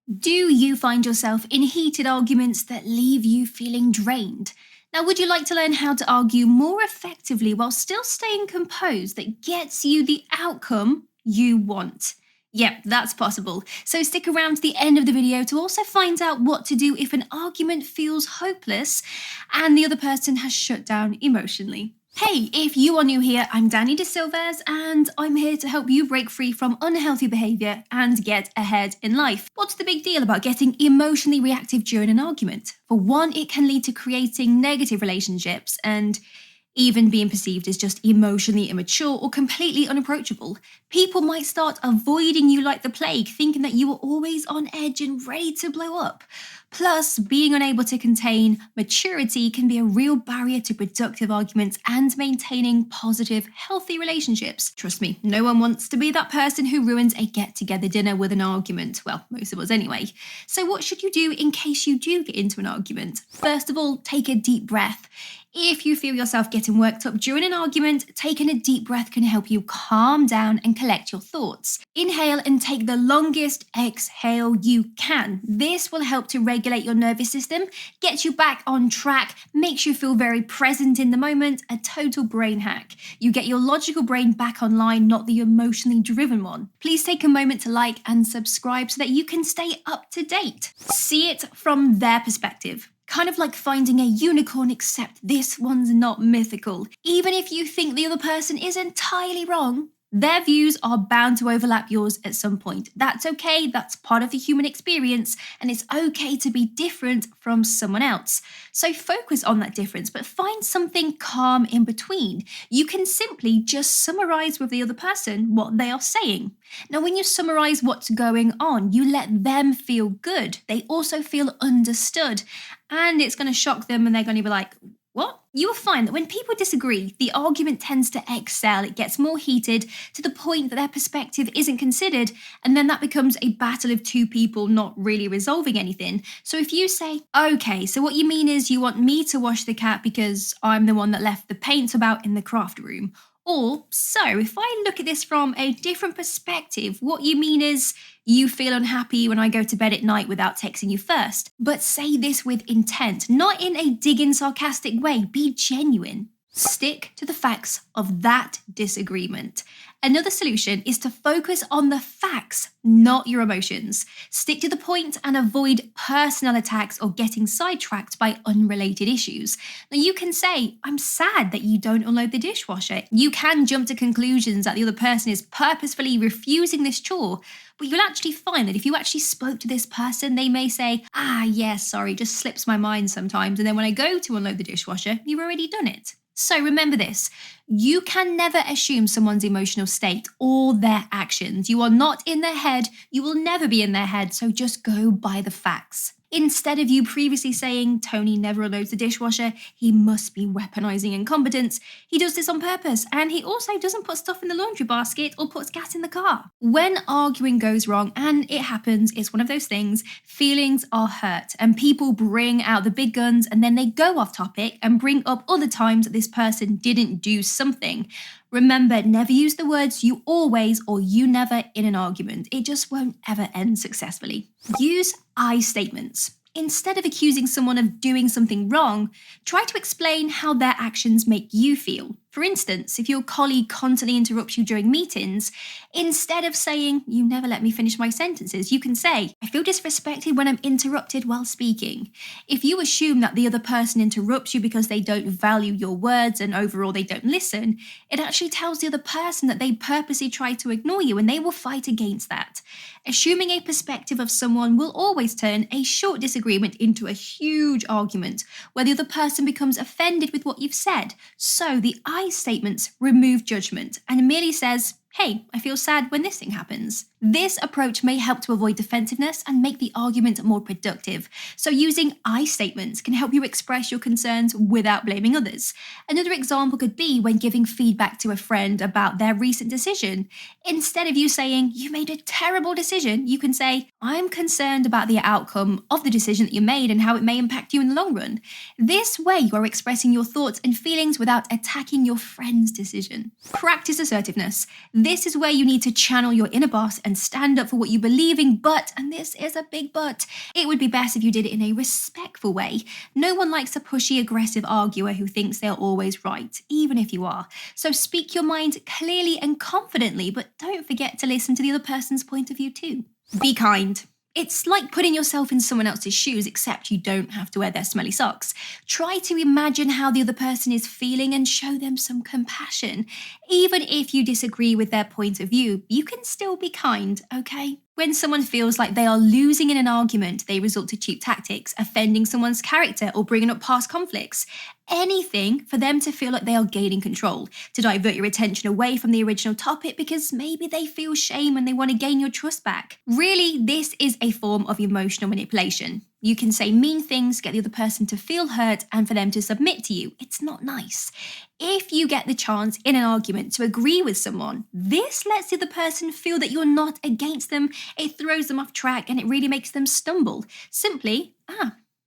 Do you find yourself in heated arguments that leave you feeling drained? Now, would you like to learn how to argue more effectively while still staying composed that gets you the outcome you want? Yep, that's possible. So stick around to the end of the video to also find out what to do if an argument feels hopeless and the other person has shut down emotionally. Hey, if you are new here, I'm Danny De Silvers, and I'm here to help you break free from unhealthy behaviour and get ahead in life. What's the big deal about getting emotionally reactive during an argument? For one, it can lead to creating negative relationships and even being perceived as just emotionally immature or completely unapproachable. People might start avoiding you like the plague, thinking that you are always on edge and ready to blow up. Plus, being unable to contain maturity can be a real barrier to productive arguments and maintaining positive, healthy relationships. Trust me, no one wants to be that person who ruins a get-together dinner with an argument. Well, most of us anyway. So what should you do in case you do get into an argument? First of all, take a deep breath. If you feel yourself getting worked up during an argument, taking a deep breath can help you calm down and collect your thoughts. Inhale and take the longest exhale you can. This will help to regulate your nervous system, get you back on track, makes you feel very present in the moment, a total brain hack. You get your logical brain back online, not the emotionally driven one. Please take a moment to like and subscribe so that you can stay up to date. See it from their perspective. Kind of like finding a unicorn, except this one's not mythical. Even if you think the other person is entirely wrong, their views are bound to overlap yours at some point. That's okay, that's part of the human experience, and it's okay to be different from someone else. So focus on that difference, but find something calm in between. You can simply just summarize with the other person what they are saying. Now, when you summarize what's going on, you let them feel good. They also feel understood, and it's going to shock them, and they're going to be like, what? You will find that when people disagree, the argument tends to excel. It gets more heated to the point that their perspective isn't considered, and then that becomes a battle of two people not really resolving anything. So if you say, okay, so what you mean is you want me to wash the cat because I'm the one that left the paint about in the craft room. Or, so if I look at this from a different perspective, what you mean is you feel unhappy when I go to bed at night without texting you first. But say this with intent, not in a digging, sarcastic way. Be genuine. Stick to the facts of that disagreement. Another solution is to focus on the facts, not your emotions. Stick to the point and avoid personal attacks or getting sidetracked by unrelated issues. Now, you can say, I'm sad that you don't unload the dishwasher. You can jump to conclusions that the other person is purposefully refusing this chore, but you'll actually find that if you actually spoke to this person, they may say, yeah, sorry, just slips my mind sometimes. And then when I go to unload the dishwasher, you've already done it. So remember this, you can never assume someone's emotional state or their actions. You are not in their head, you will never be in their head, so just go by the facts. Instead of you previously saying, Tony never unloads the dishwasher, he must be weaponizing incompetence, he does this on purpose, and he also doesn't put stuff in the laundry basket or puts gas in the car. When arguing goes wrong, and it happens, it's one of those things, feelings are hurt, and people bring out the big guns, and then they go off topic and bring up other times that this person didn't do something. Remember, never use the words you always or you never in an argument. It just won't ever end successfully. Use I statements. Instead of accusing someone of doing something wrong, try to explain how their actions make you feel. For instance, if your colleague constantly interrupts you during meetings, instead of saying, you never let me finish my sentences, you can say, I feel disrespected when I'm interrupted while speaking. If you assume that the other person interrupts you because they don't value your words and overall they don't listen, it actually tells the other person that they purposely try to ignore you and they will fight against that. Assuming a perspective of someone will always turn a short disagreement into a huge argument where the other person becomes offended with what you've said. So the I statements remove judgment and merely says, hey, I feel sad when this thing happens. This approach may help to avoid defensiveness and make the argument more productive. So using I statements can help you express your concerns without blaming others. Another example could be when giving feedback to a friend about their recent decision. Instead of you saying, you made a terrible decision, you can say, I'm concerned about the outcome of the decision that you made and how it may impact you in the long run. This way you are expressing your thoughts and feelings without attacking your friend's decision. Practice assertiveness. This is where you need to channel your inner boss and stand up for what you believe in, but, and this is a big but, it would be best if you did it in a respectful way. No one likes a pushy, aggressive arguer who thinks they're always right, even if you are. So speak your mind clearly and confidently, but don't forget to listen to the other person's point of view too. Be kind. It's like putting yourself in someone else's shoes, except you don't have to wear their smelly socks. Try to imagine how the other person is feeling and show them some compassion. Even if you disagree with their point of view, you can still be kind, okay? When someone feels like they are losing in an argument, they resort to cheap tactics, offending someone's character or bringing up past conflicts. Anything for them to feel like they are gaining control, to divert your attention away from the original topic because maybe they feel shame and they want to gain your trust back. Really, this is a form of emotional manipulation. You can say mean things, get the other person to feel hurt, and for them to submit to you. It's not nice. If you get the chance in an argument to agree with someone, this lets the other person feel that you're not against them. It throws them off track and it really makes them stumble. Simply,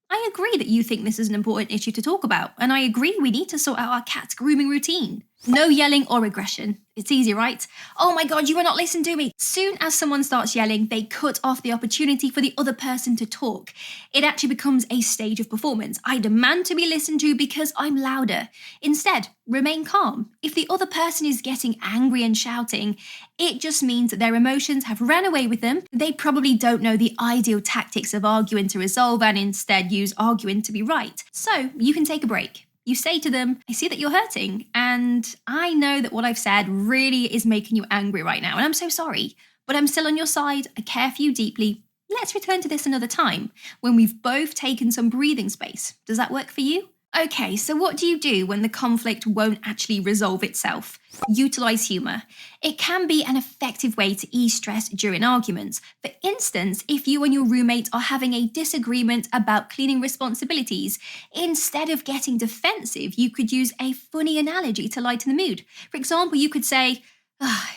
I agree that you think this is an important issue to talk about, and I agree we need to sort out our cat's grooming routine. No yelling or aggression. It's easy, right? Oh my God, you are not listening to me. Soon as someone starts yelling, they cut off the opportunity for the other person to talk. It actually becomes a stage of performance. I demand to be listened to because I'm louder. Instead, remain calm. If the other person is getting angry and shouting, it just means that their emotions have ran away with them. They probably don't know the ideal tactics of arguing to resolve and instead use arguing to be right. So you can take a break. You say to them, I see that you're hurting, and I know that what I've said really is making you angry right now, and I'm so sorry, but I'm still on your side. I care for you deeply. Let's return to this another time when we've both taken some breathing space. Does that work for you? Okay, so what do you do when the conflict won't actually resolve itself? Utilize humour. It can be an effective way to ease stress during arguments. For instance, if you and your roommate are having a disagreement about cleaning responsibilities, instead of getting defensive, you could use a funny analogy to lighten the mood. For example, you could say,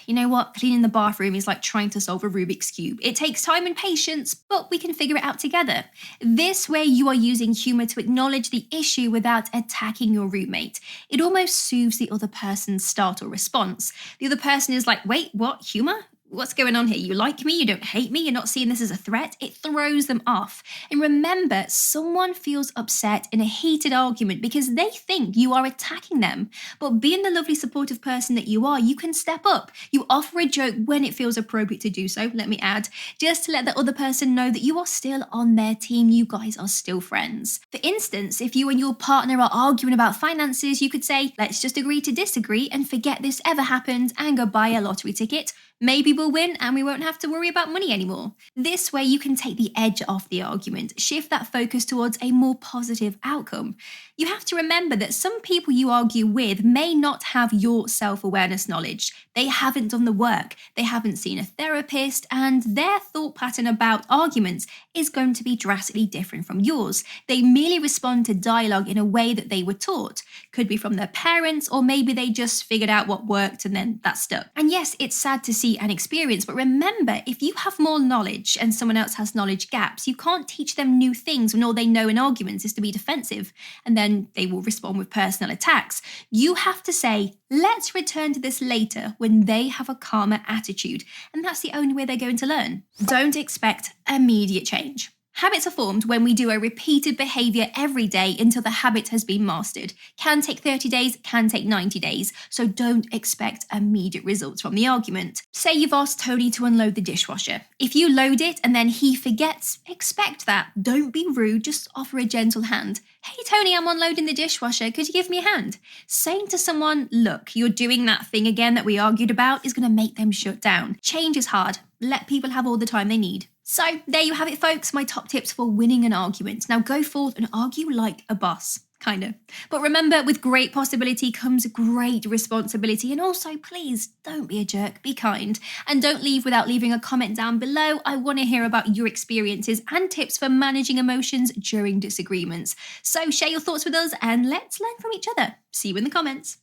you know what? Cleaning the bathroom is like trying to solve a Rubik's Cube. It takes time and patience, but we can figure it out together. This way, you are using humour to acknowledge the issue without attacking your roommate. It almost soothes the other person's startled response. The other person is like, wait, what? Humour? What's going on here? You like me? You don't hate me? You're not seeing this as a threat? It throws them off. And remember, someone feels upset in a heated argument because they think you are attacking them. But being the lovely, supportive person that you are, you can step up. You offer a joke when it feels appropriate to do so, let me add, just to let the other person know that you are still on their team. You guys are still friends. For instance, if you and your partner are arguing about finances, you could say, let's just agree to disagree and forget this ever happened and go buy a lottery ticket. Maybe we'll win and we won't have to worry about money anymore. This way you can take the edge off the argument, shift that focus towards a more positive outcome. You have to remember that some people you argue with may not have your self-awareness knowledge. They haven't done the work, they haven't seen a therapist, and their thought pattern about arguments is going to be drastically different from yours. They merely respond to dialogue in a way that they were taught. Could be from their parents, or maybe they just figured out what worked and then that stuck. And yes, it's sad to see and experience, but remember, if you have more knowledge and someone else has knowledge gaps, you can't teach them new things when all they know in arguments is to be defensive, and then they will respond with personal attacks. You have to say, let's return to this later when they have a calmer attitude, and that's the only way they're going to learn. Don't expect immediate change. Habits are formed when we do a repeated behaviour every day until the habit has been mastered. Can take 30 days, can take 90 days, so don't expect immediate results from the argument. Say you've asked Tony to unload the dishwasher. If you load it and then he forgets, expect that. Don't be rude, just offer a gentle hand. Hey Tony, I'm unloading the dishwasher, could you give me a hand? Saying to someone, look, you're doing that thing again that we argued about is going to make them shut down. Change is hard. Let people have all the time they need. So there you have it, folks, my top tips for winning an argument. Now go forth and argue like a boss, kind of. But remember, with great possibility comes great responsibility. And also, please don't be a jerk, be kind. And don't leave without leaving a comment down below. I want to hear about your experiences and tips for managing emotions during disagreements. So share your thoughts with us and let's learn from each other. See you in the comments.